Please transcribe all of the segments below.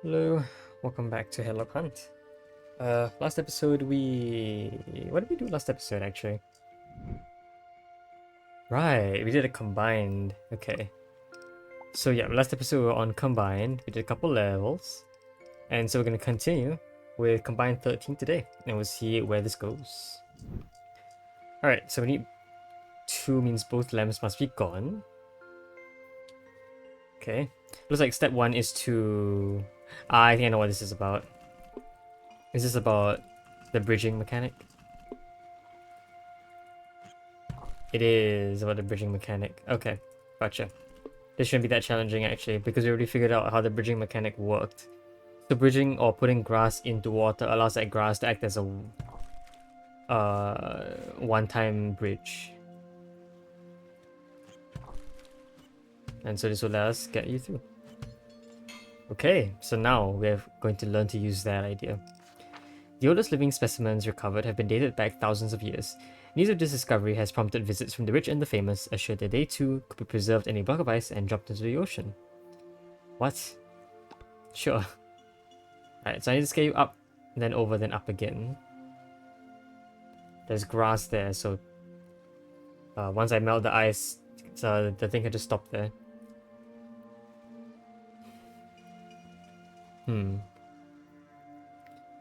Hello, welcome back to Headlong Hunt. Last episode what did we do last episode actually? Right, we did a combined. Okay. So yeah, last episode we were on combined. We did a couple levels. And so we're gonna continue with combined 13 today. And we'll see where this goes. Alright, so we need 2 means both lamps must be gone. Okay. Looks like step 1 is to... I think I know what this is about. Is this about the bridging mechanic? It is about the bridging mechanic. Okay, gotcha. This shouldn't be that challenging actually, because we already figured out how the bridging mechanic worked. So bridging or putting grass into water allows that grass to act as a one-time bridge. And so this will let us get you through. Okay, so now we're going to learn to use that idea. The oldest living specimens recovered have been dated back thousands of years. News of this discovery has prompted visits from the rich and the famous, assured that they too could be preserved in a block of ice and dropped into the ocean. What? Sure. Alright, so I need to scale you up, then over, then up again. There's grass there, so once I melt the ice, the thing can just stop there.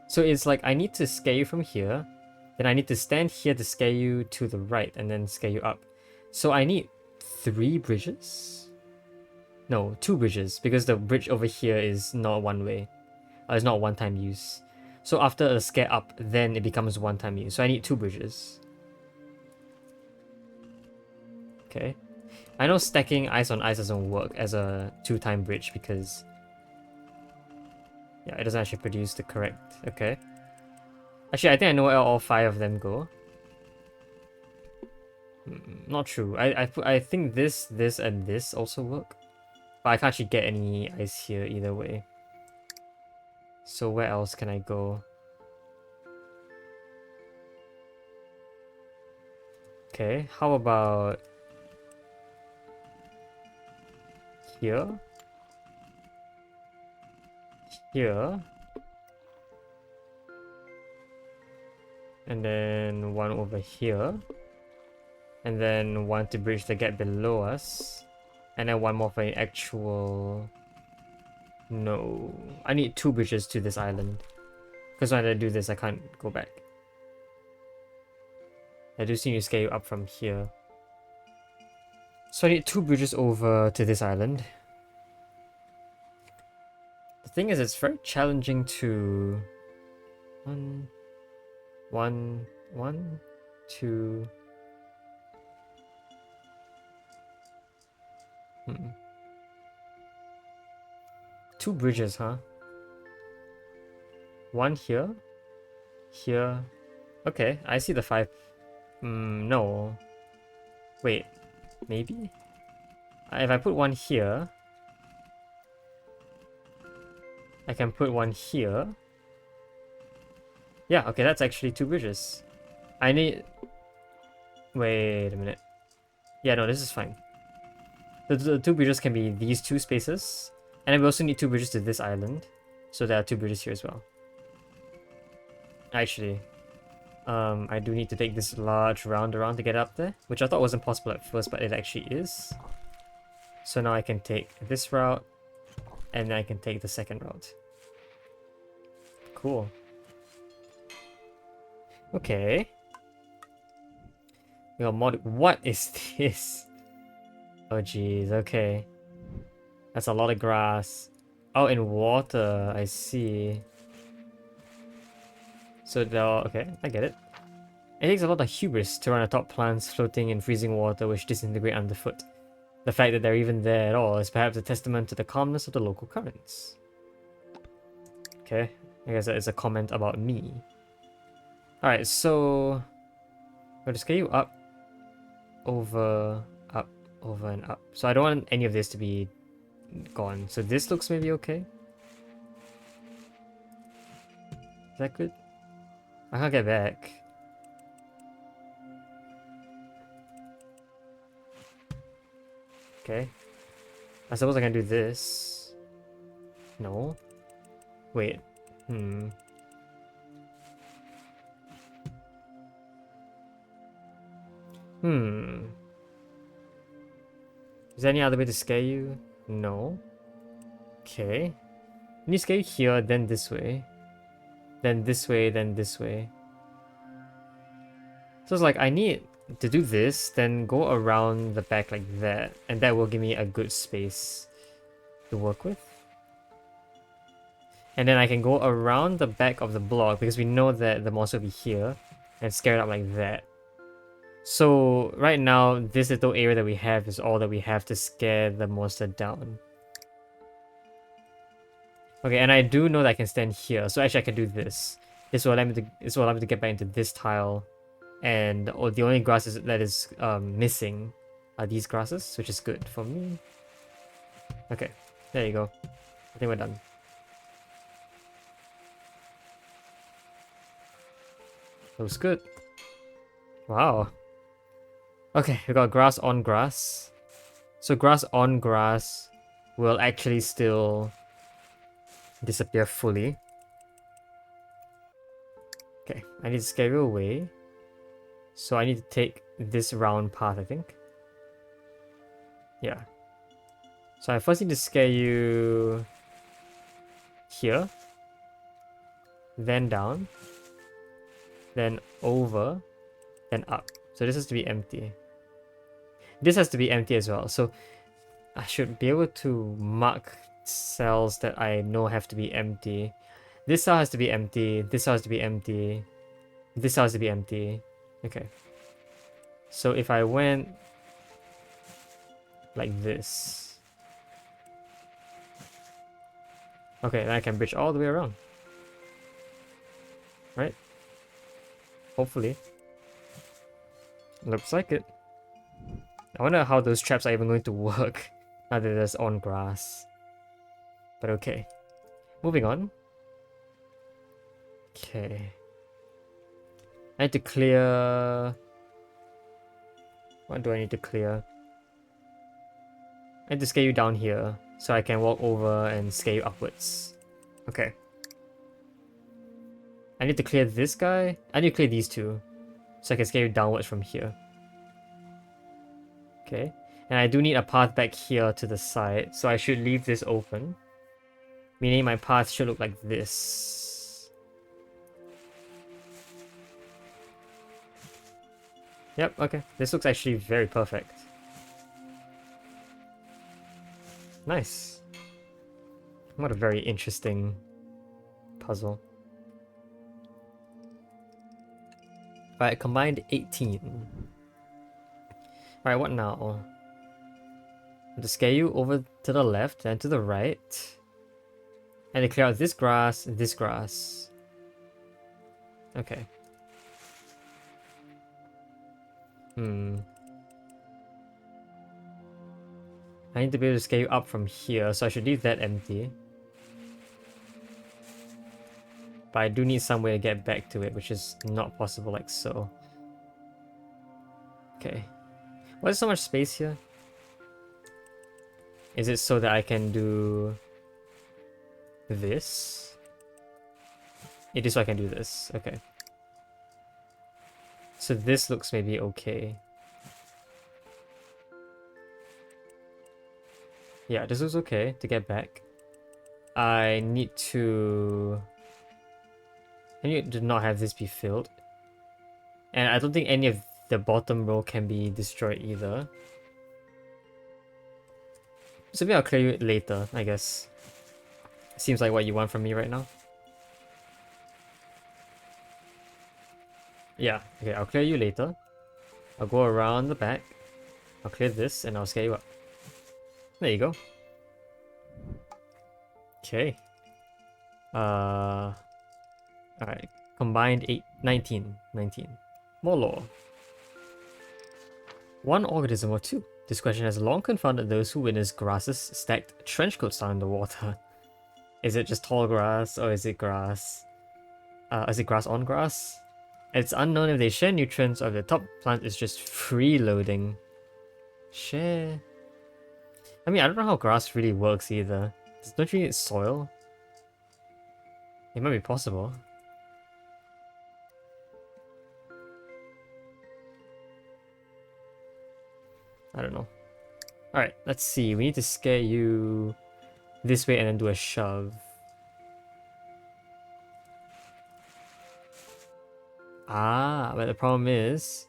So it's like I need to scale you from here, then I need to stand here to scale you to the right, and then scale you up. So I need 3 bridges? No, 2 bridges, because the bridge over here is not one way. It's not one-time use. So after a scale up, then it becomes one-time use. So I need 2 bridges. Okay. I know stacking ice on ice doesn't work as a 2-time bridge because... yeah, it doesn't actually produce the correct... okay. Actually, I think I know where all 5 of them go. Not true. I think this, and this also work. But I can't actually get any ice here either way. So where else can I go? Okay, how about... here? Here? And then one over here. And then one to bridge the gap below us. And then one more for an actual... no. I need 2 bridges to this island. Because when I do this, I can't go back. I just need to scale you up from here. So I need 2 bridges over to this island. The thing is, it's very challenging to... one, 2... 2 bridges, huh? One here. Here. Okay, I see the 5. No. Wait. Maybe? If I put one here... I can put one here. Yeah, okay, that's actually 2 bridges. I need... wait a minute. Yeah, no, this is fine. The 2 bridges can be these 2 spaces. And then we also need 2 bridges to this island. So there are 2 bridges here as well. Actually, I do need to take this large round around to get up there. Which I thought wasn't possible at first, but it actually is. So now I can take this route. And then I can take the second route. Cool. Okay. We got mod. What is this? Oh jeez, okay. That's a lot of grass. Oh, in water, I see. So okay, I get it. It takes a lot of hubris to run atop plants floating in freezing water which disintegrate underfoot. The fact that they're even there at all is perhaps a testament to the calmness of the local currents. Okay, I guess that is a comment about me. Alright, so... I'll just get you up, over, and up. So I don't want any of this to be gone. So this looks maybe okay. Is that good? I can't get back. Okay. I suppose I can do this. No. Wait. Hmm. Hmm. Is there any other way to scare you? No. Okay. Can you scare you here, then this way? Then this way, then this way. So it's like I need to do this, then go around the back like that, and that will give me a good space to work with. And then I can go around the back of the block because we know that the monster will be here and scare it up like that. So right now, this little area that we have is all that we have to scare the monster down. Okay, and I do know that I can stand here, so actually I can do this. This will allow me to get back into this tile, and the only grasses that is missing are these grasses, which is good for me. Okay, there you go. I think we're done. Looks good. Wow. Okay, we got grass on grass. So grass on grass will actually still disappear fully. Okay, I need to scare you away. So I need to take this round path, I think. Yeah. So I first need to scare you here. Then down. Then over. Then up. So this has to be empty. This has to be empty as well. So I should be able to mark cells that I know have to be empty. This cell has to be empty. This cell has to be empty. This cell has to be empty. Okay. So if I went like this. Okay, then I can bridge all the way around. Right? Hopefully. Looks like it. I wonder how those traps are even going to work now that there's on grass. But okay. Moving on. Okay. I need to clear... What do I need to clear? I need to scale you down here so I can walk over and scale you upwards. Okay. I need to clear this guy. I need to clear these two so I can scale you downwards from here. Okay. And I do need a path back here to the side, so I should leave this open. Meaning my path should look like this. Yep, okay. This looks actually very perfect. Nice. What a very interesting puzzle. Alright, combined 18. Alright, what now? To scale you over to the left and to the right. And to clear out this grass, this grass. Okay. I need to be able to scale you up from here, so I should leave that empty. But I do need some way to get back to it, which is not possible like so. Okay. Why is so much space here? Is it so that I can do this? It is so I can do this. Okay. So this looks maybe okay. Yeah, this looks okay to get back. I need to not have this be filled. And I don't think any of the bottom row can be destroyed either. So maybe I'll clear you later, I guess. Seems like what you want from me right now. Yeah, okay, I'll clear you later. I'll go around the back. I'll clear this and I'll scale you up. There you go. Okay. Alright. Combined 19. More lore. One organism or two. This question has long confounded those who witness grasses stacked trenchcoats down in the water. Is it just tall grass or is it grass? Is it grass on grass? It's unknown if they share nutrients or if the top plant is just freeloading. Share. I mean, I don't know how grass really works either. Don't you need soil? It might be possible. I don't know. Alright, let's see. We need to scare you this way and then do a shove. Ah, but the problem is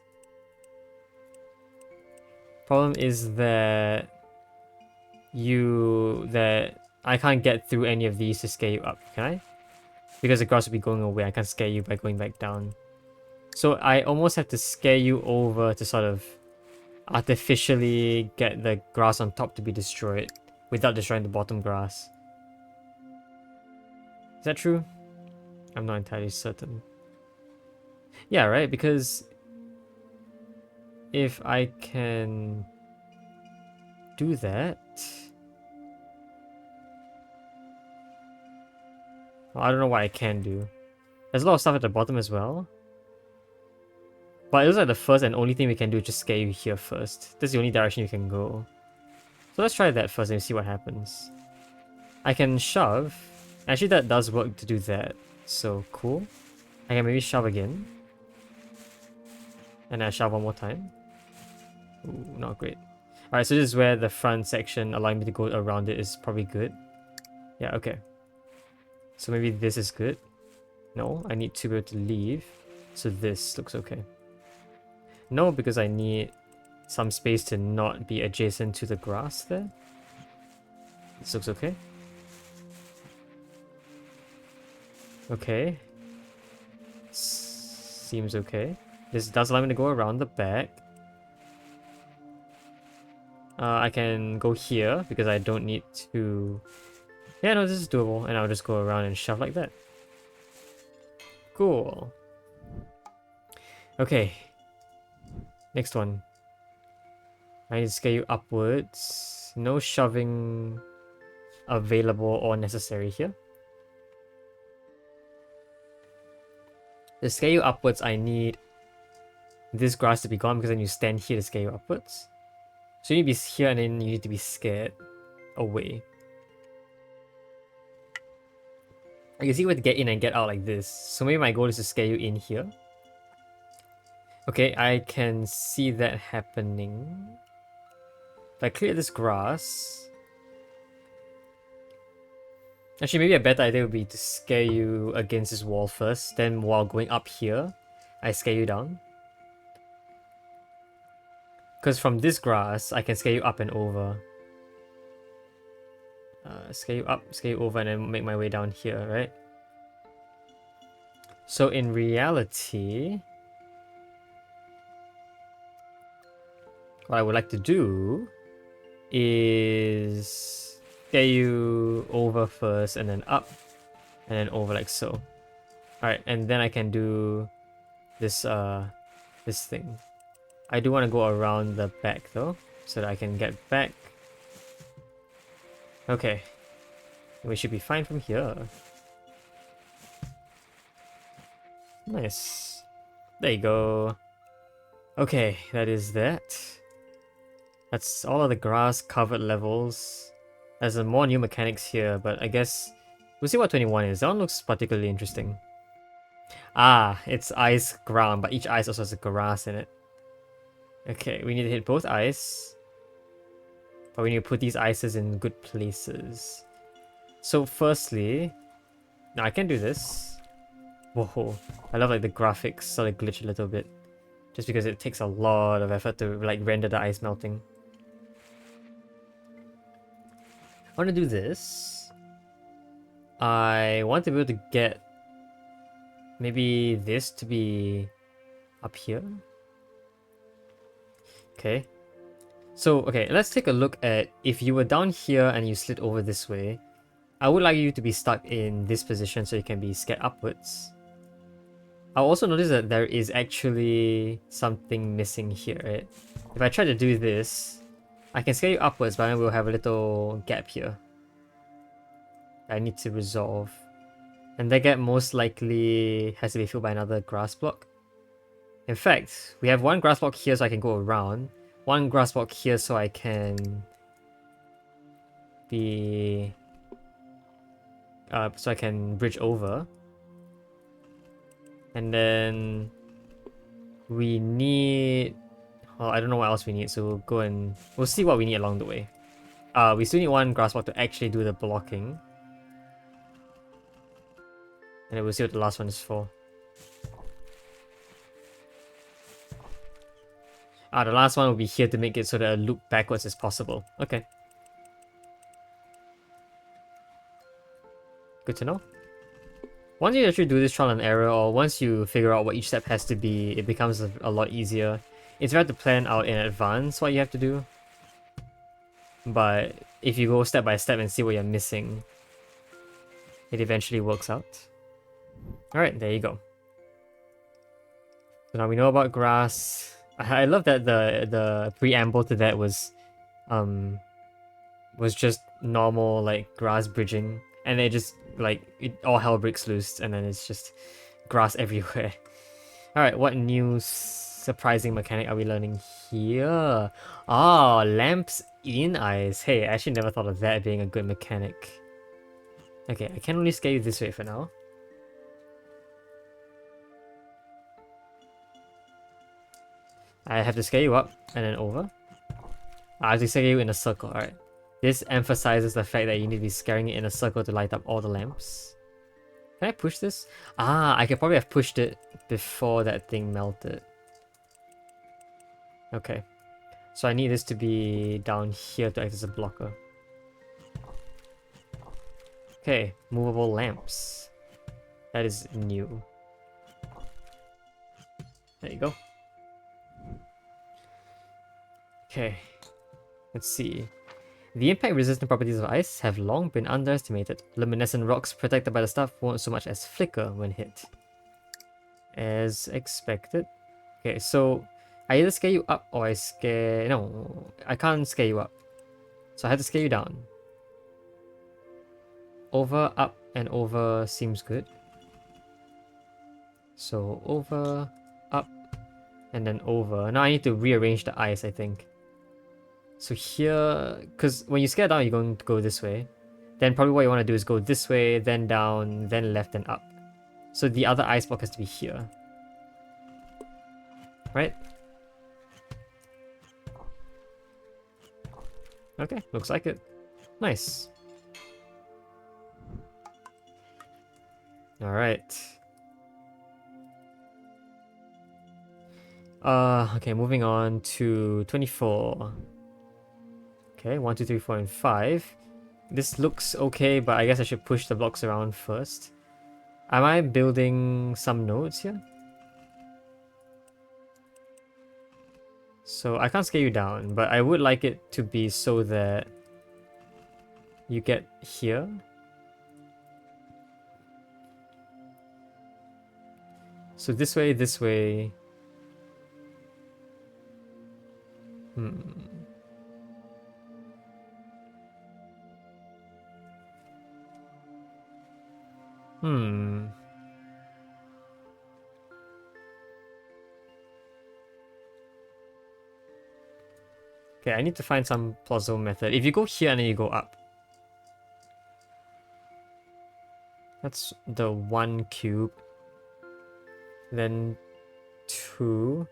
that I can't get through any of these to scare you up, can I? Because the grass will be going away, I can't scare you by going back down. So I almost have to scare you over to sort of artificially get the grass on top to be destroyed without destroying the bottom grass. Is that true? I'm not entirely certain. Yeah, right? Because if I can do that... Well, I don't know what I can do. There's a lot of stuff at the bottom as well. But it looks like the first and only thing we can do is just scare you here first. That's the only direction you can go. So let's try that first and see what happens. I can shove. Actually, that does work to do that. So, cool. I can maybe shove again. And I shove one more time. Ooh, not great. Alright, so this is where the front section allowing me to go around it is probably good. Yeah, okay. So maybe this is good. No, I need to be able to leave. So this looks okay. No, because I need some space to not be adjacent to the grass there. This looks okay. Okay. Seems okay. This does allow me to go around the back. I can go here because I don't need to... Yeah, no, this is doable. And I'll just go around and shove like that. Cool. Okay. Next one. I need to scale you upwards. No shoving available or necessary here. To scale you upwards, I need this grass to be gone because then you stand here to scale you upwards. So you need to be here and then you need to be scared away. You can see where to get in and get out like this. So maybe my goal is to scare you in here. Okay, I can see that happening. If I clear this grass... Actually, maybe a better idea would be to scare you against this wall first. Then while going up here, I scare you down. Because from this grass, I can scare you up and over. Scare you up, scare you over, and then make my way down here, right? So in reality... what I would like to do is get you over first and then up and then over like so. Alright, and then I can do this this thing. I do want to go around the back though, so that I can get back. Okay. We should be fine from here. Nice. There you go. Okay, that is that. That's all of the grass covered levels. There's some more new mechanics here, but I guess we'll see what 21 is. That one looks particularly interesting. Ah, it's ice ground, but each ice also has a grass in it. Okay, we need to hit both ice. But we need to put these ices in good places. So firstly... No, I can do this. Whoa, I love like the graphics sort of glitch a little bit. Just because it takes a lot of effort to like render the ice melting. I want to do this. I want to be able to get maybe this to be up here. Okay. So, okay, let's take a look at if you were down here and you slid over this way. I would like you to be stuck in this position so you can be scared upwards. I'll also notice that there is actually something missing here, right? If I try to do this, I can scale you upwards, but then we'll have a little gap here I need to resolve. And that gap most likely has to be filled by another grass block. In fact, we have one grass block here so I can go around, one grass block here so I can be... so I can bridge over. And then we need... Well, I don't know what else we need, so we'll go and... We'll see what we need along the way. We still need one grass block to actually do the blocking. And then we'll see what the last one is for. The last one will be here to make it so that a loop backwards is possible. Okay. Good to know. Once you actually do this trial and error, or once you figure out what each step has to be, it becomes a lot easier. It's hard to plan out in advance what you have to do. But if you go step by step and see what you're missing, it eventually works out. Alright, there you go. So now we know about grass. I love that the preamble to that was just normal like grass bridging, and it just like all hell breaks loose, and then it's just grass everywhere. Alright, what new surprising mechanic are we learning here? Ah, lamps in ice. Hey, I actually never thought of that being a good mechanic. Okay, I can only scale you this way for now. I have to scale you up and then over. I have to scale you in a circle, alright. This emphasizes the fact that you need to be scaling it in a circle to light up all the lamps. Can I push this? I could probably have pushed it before that thing melted. Okay. So I need this to be down here to act as a blocker. Okay, movable lamps. That is new. There you go. Okay, let's see. The impact-resistant properties of ice have long been underestimated. Luminescent rocks protected by the stuff won't so much as flicker when hit. As expected. Okay, so I either scale you up or I scale... No, I can't scale you up. So I have to scale you down. Over, up, and over seems good. So over, up, and then over. Now I need to rearrange the ice, I think. So here, because when you scale down, you're going to go this way. Then probably what you want to do is go this way, then down, then left and up. So the other ice block has to be here. Right? Okay, looks like it. Nice. Alright. Okay, moving on to 24. Okay, 1, 2, 3, 4, and 5. This looks okay, but I guess I should push the blocks around first. Am I building some nodes here? So I can't scale you down, but I would like it to be so that you get here. So this way, this way. Okay, I need to find some plausible method. If you go here and then you go up. That's the 1 cube. Then 2.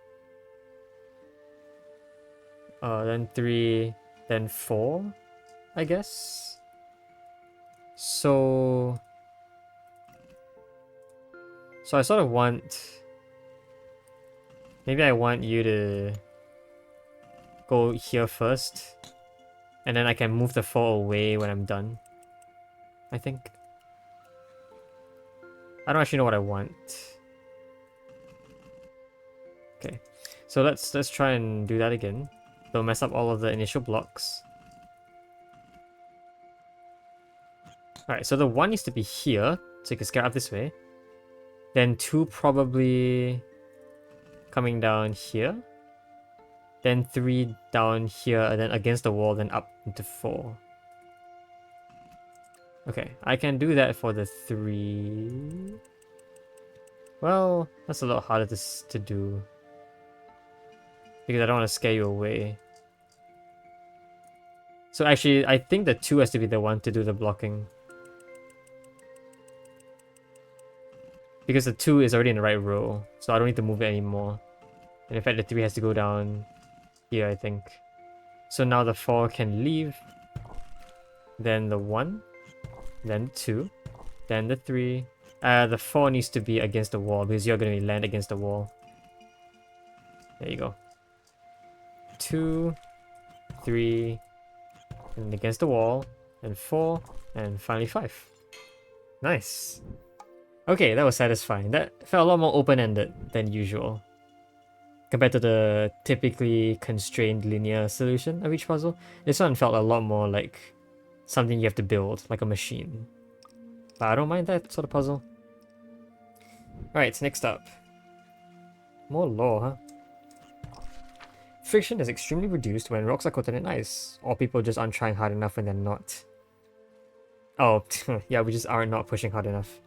Then 3. Then 4, I guess. So I sort of want... Maybe I want you to go here first. And then I can move the 4 away when I'm done. I think. I don't actually know what I want. Okay. So let's try and do that again. Don't mess up all of the initial blocks. Alright, so the 1 needs to be here. So you can scale up this way. Then 2 probably coming down here. Then 3 down here, and then against the wall, then up into 4. Okay, I can do that for the 3. Well, that's a lot harder to do. Because I don't want to scare you away. So actually, I think the 2 has to be the one to do the blocking. Because the 2 is already in the right row, so I don't need to move it anymore. And in fact, the 3 has to go down here, I think. So now the 4 can leave, then the 1, then 2, then the 3. The 4 needs to be against the wall because you're going to land against the wall. There you go. 2, 3, and against the wall, and 4, and finally 5. Nice. Okay, that was satisfying. That felt a lot more open-ended than usual, compared to the typically constrained linear solution of each puzzle. This one felt a lot more like something you have to build, like a machine. But I don't mind that sort of puzzle. Alright, next up. More lore, huh? Friction is extremely reduced when rocks are coated in ice, or people just aren't trying hard enough when they're not. Oh, yeah, we just are not pushing hard enough.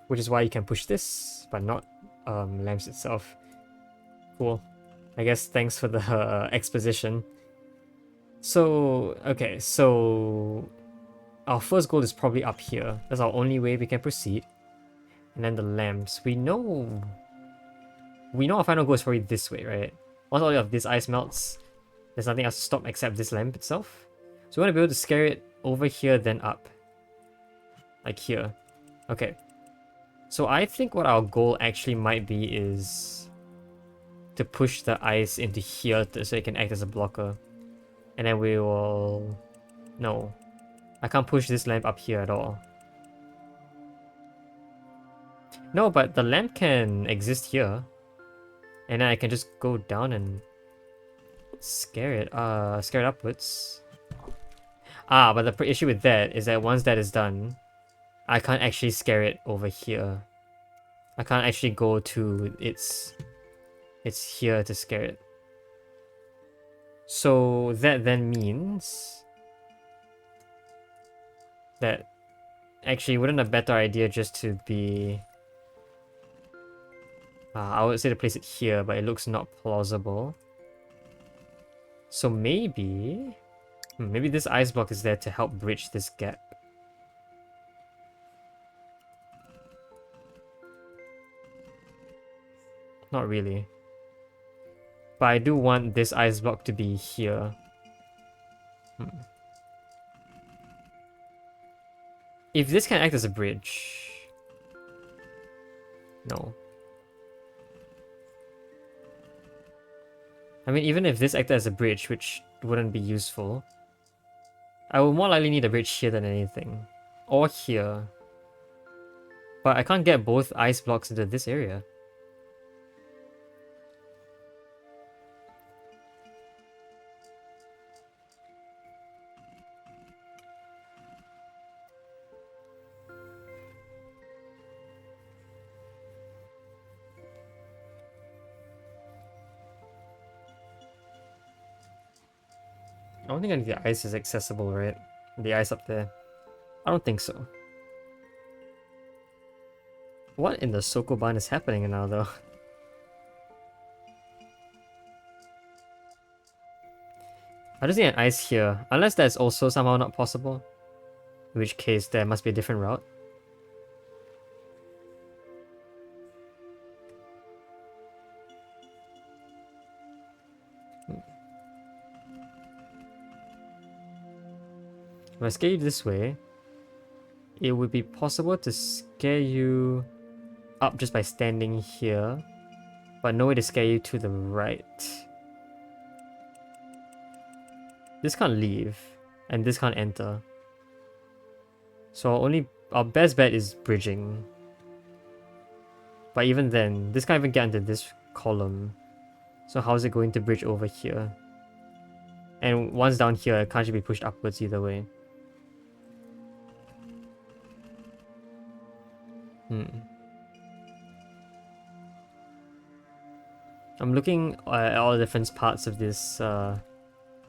Which is why you can push this, but not lamps itself. Cool. I guess thanks for the exposition. So, okay, so our first goal is probably up here. That's our only way we can proceed. And then the lamps. We know our final goal is probably this way, right? Once all of this ice melts, there's nothing else to stop except this lamp itself. So we want to be able to scare it over here, then up. Like here. Okay. So I think what our goal actually might be is to push the ice into here so it can act as a blocker. And then we will... No. I can't push this lamp up here at all. No, but the lamp can exist here. And then I can just go down and scare it upwards. Ah, but the issue with that is that once that is done, I can't actually scare it over here. I can't actually go to its here to scare it. So that then means that actually wouldn't a better idea just to be... I would say to place it here, but it looks not plausible. So maybe... maybe this ice block is there to help bridge this gap. Not really. But I do want this ice block to be here. If this can act as a bridge... No. I mean, even if this acted as a bridge, which wouldn't be useful, I would more likely need a bridge here than anything. Or here. But I can't get both ice blocks into this area. I don't think any of the ice is accessible, right? The ice up there. I don't think so. What in the Sokoban is happening now, though? I don't see an ice here, unless that's also somehow not possible. In which case, there must be a different route. If I scare you this way, it would be possible to scare you up just by standing here, but no way to scare you to the right. This can't leave, and this can't enter. So our best bet is bridging. But even then, this can't even get into this column. So how is it going to bridge over here? And once down here, it can't be pushed upwards either way. I'm looking at all the different parts of this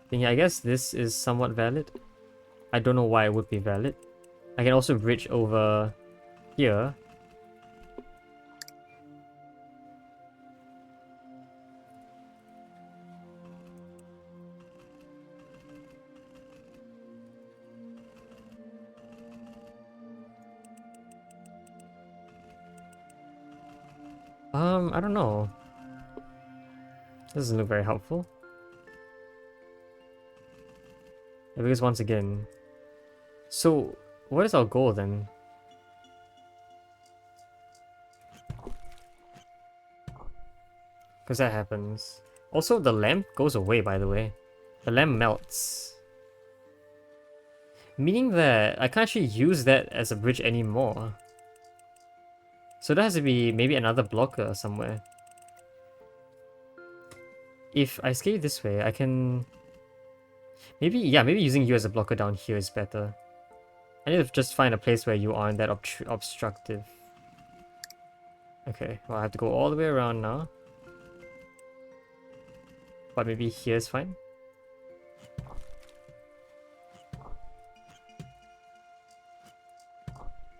thing. I guess this is somewhat valid. I don't know why it would be valid. I can also bridge over here. I don't know. This doesn't look very helpful. Because once again... So, what is our goal then? Because that happens. Also, the lamp goes away, by the way. The lamp melts. Meaning that I can't actually use that as a bridge anymore. So there has to be maybe another blocker somewhere. If I scale this way, I can... Maybe using you as a blocker down here is better. I need to just find a place where you aren't that obstructive. Okay, well I have to go all the way around now. But maybe here's fine.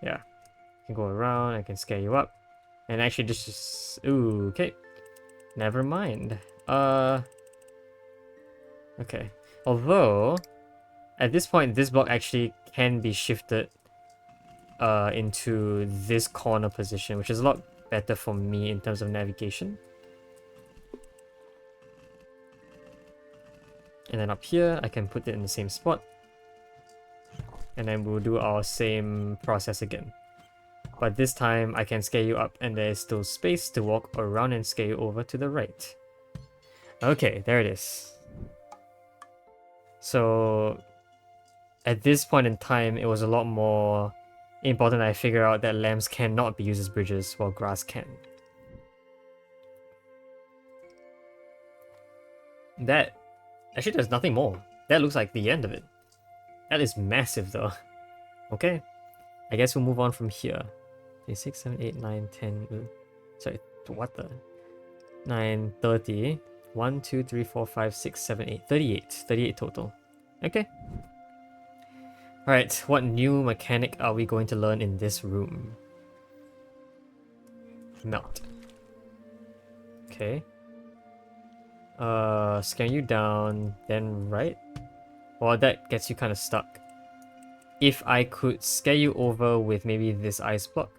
Yeah. I can go around, I can scare you up. And actually this is... Ooh, okay. Never mind. Okay. Although, at this point, this block actually can be shifted into this corner position, which is a lot better for me in terms of navigation. And then up here, I can put it in the same spot. And then we'll do our same process again. But this time, I can scale you up and there's still space to walk around and scale you over to the right. Okay, there it is. So, at this point in time, it was a lot more important that I figure out that lamps cannot be used as bridges while grass can. That... Actually, there's nothing more. That looks like the end of it. That is massive though. Okay. I guess we'll move on from here. 6, 7, 8, 9, 10... Sorry, what the... 9, 30... 1, 2, 3, 4, 5, 6, 7, 8... 38. 38 total. Okay. Alright, what new mechanic are we going to learn in this room? Melt. Okay. Scan you down, then right? Well, that gets you kind of stuck. If I could scare you over with maybe this ice block.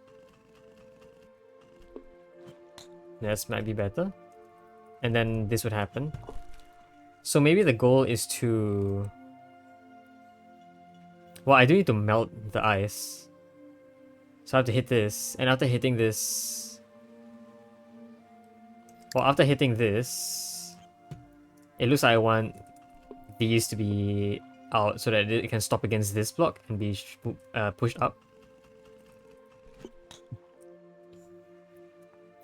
This might be better. And then this would happen. So maybe the goal is to... Well, I do need to melt the ice. So I have to hit this. And after hitting this... Well, after hitting this... It looks like I want these to be out so that it can stop against this block and be pushed up.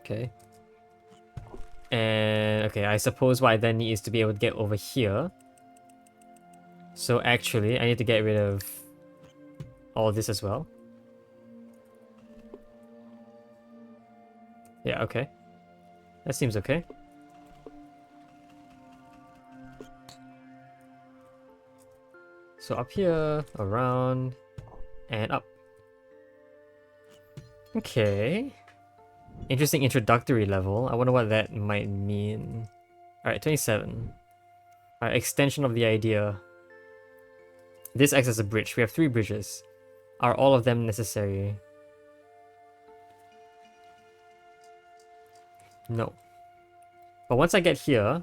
Okay. And okay, I suppose what I then need is to be able to get over here. So actually, I need to get rid of all this as well. Yeah, okay. That seems okay. So up here, around, and up. Okay. Interesting introductory level. I wonder what that might mean. Alright, 27. Alright, extension of the idea. This acts as a bridge. We have 3 bridges. Are all of them necessary? No. But once I get here,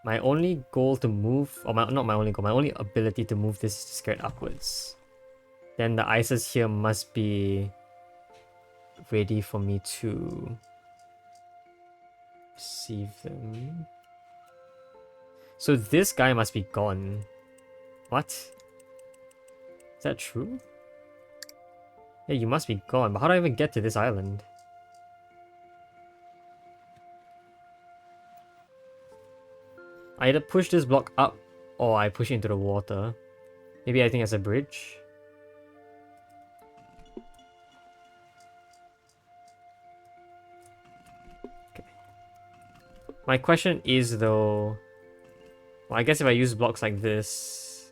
my only goal to move, or not my only goal, my only ability to move this is to get upwards. Then the ices here must be ready for me to receive them. So this guy must be gone. What? Is that true? Yeah, you must be gone, but how do I even get to this island? I either push this block up or I push it into the water. Maybe I think as a bridge. Okay. My question is though... Well, I guess if I use blocks like this...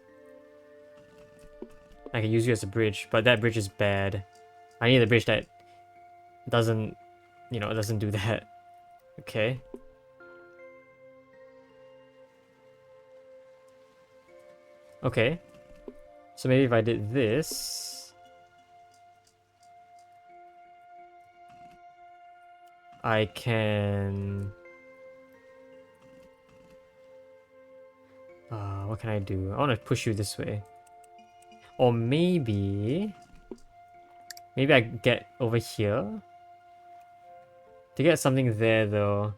I can use you as a bridge, but that bridge is bad. I need a bridge that doesn't... You know, doesn't do that. Okay. Okay, so maybe if I did this... I can... what can I do? I want to push you this way. Or maybe... Maybe I get over here? To get something there, though,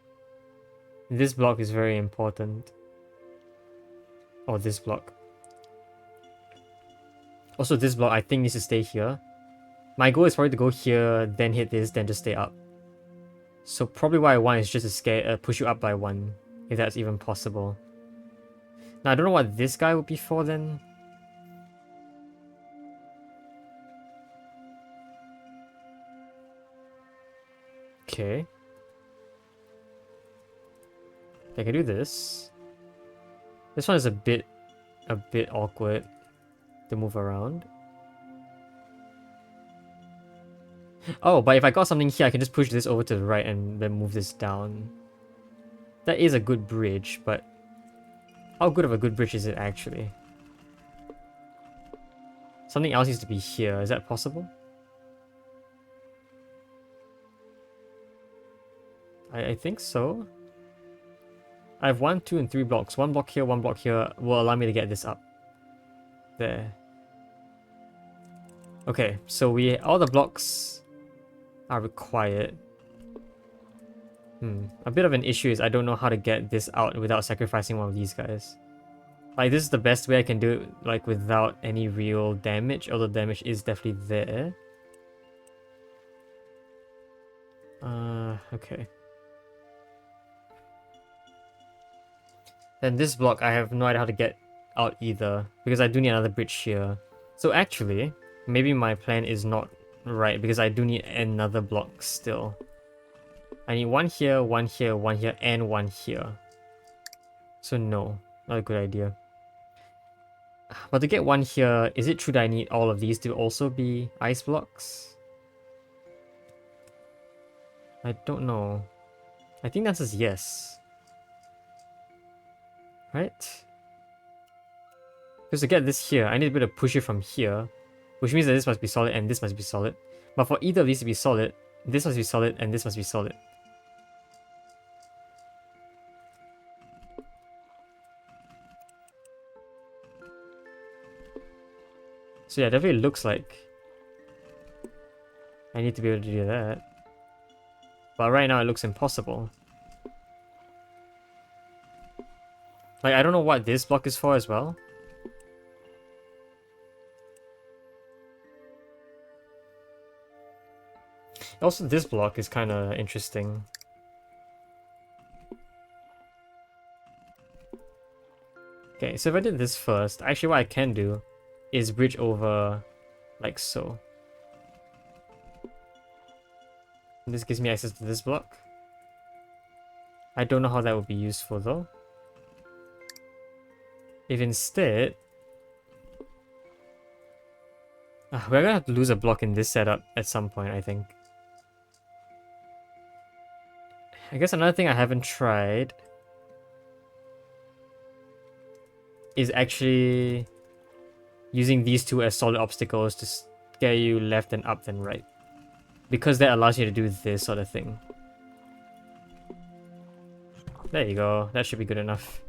this block is very important. Or this block. Also, this block, I think, needs to stay here. My goal is probably to go here, then hit this, then just stay up. So probably what I want is just to push you up by one, if that's even possible. Now, I don't know what this guy would be for then. Okay. I can do this. This one is a bit awkward to move around. Oh, but if I got something here, I can just push this over to the right and then move this down. That is a good bridge, but how good of a good bridge is it actually? Something else needs to be here. Is that possible? I think so. I have 1, 2, and 3 blocks. One block here will allow me to get this up. There. Okay, so all the blocks are required. A bit of an issue is I don't know how to get this out without sacrificing one of these guys. Like, this is the best way I can do it, like, without any real damage, although damage is definitely there. Okay. Then this block, I have no idea how to get out either, because I do need another bridge here. So actually, maybe my plan is not right, because I do need another block still. I need one here, one here, one here, and one here. So no, not a good idea. But to get one here, is it true that I need all of these to also be ice blocks? I don't know. I think that says yes. Right? Because to get this here, I need to be able to push it from here, which means that this must be solid and this must be solid. But for either of these to be solid, this must be solid and this must be solid. So yeah, it definitely looks like I need to be able to do that. But right now it looks impossible. Like, I don't know what this block is for as well. Also, this block is kind of interesting. Okay, so if I did this first, actually what I can do is bridge over like so. And this gives me access to this block. I don't know how that would be useful though. If instead... we're gonna have to lose a block in this setup at some point, I think. I guess another thing I haven't tried is actually using these two as solid obstacles to scare you left and up then right. Because that allows you to do this sort of thing. There you go. That should be good enough.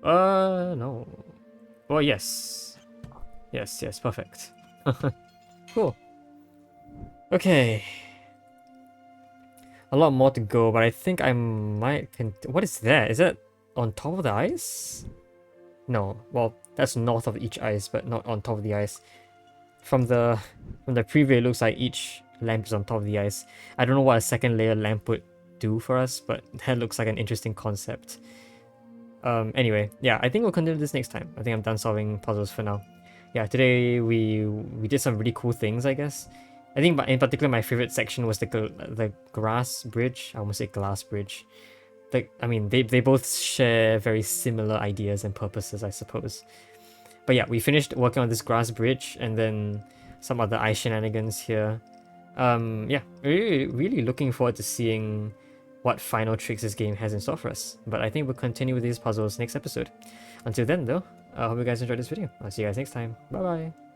No. Well, yes. Yes, yes, perfect. Cool. Okay. A lot more to go, but I think I might... What is that? Is that on top of the ice? No. Well, that's north of each ice, but not on top of the ice. From the preview, it looks like each lamp is on top of the ice. I don't know what a second layer lamp would do for us, but that looks like an interesting concept. Anyway, yeah, I think we'll continue this next time. I think I'm done solving puzzles for now. Yeah, today we did some really cool things, I guess. I think in particular my favorite section was the grass bridge. I almost say glass bridge. I mean, they both share very similar ideas and purposes, I suppose. But yeah, we finished working on this grass bridge and then some other ice shenanigans here. Yeah, really looking forward to seeing what final tricks this game has in store for us. But I think we'll continue with these puzzles next episode. Until then though, I hope you guys enjoyed this video. I'll see you guys next time. Bye bye!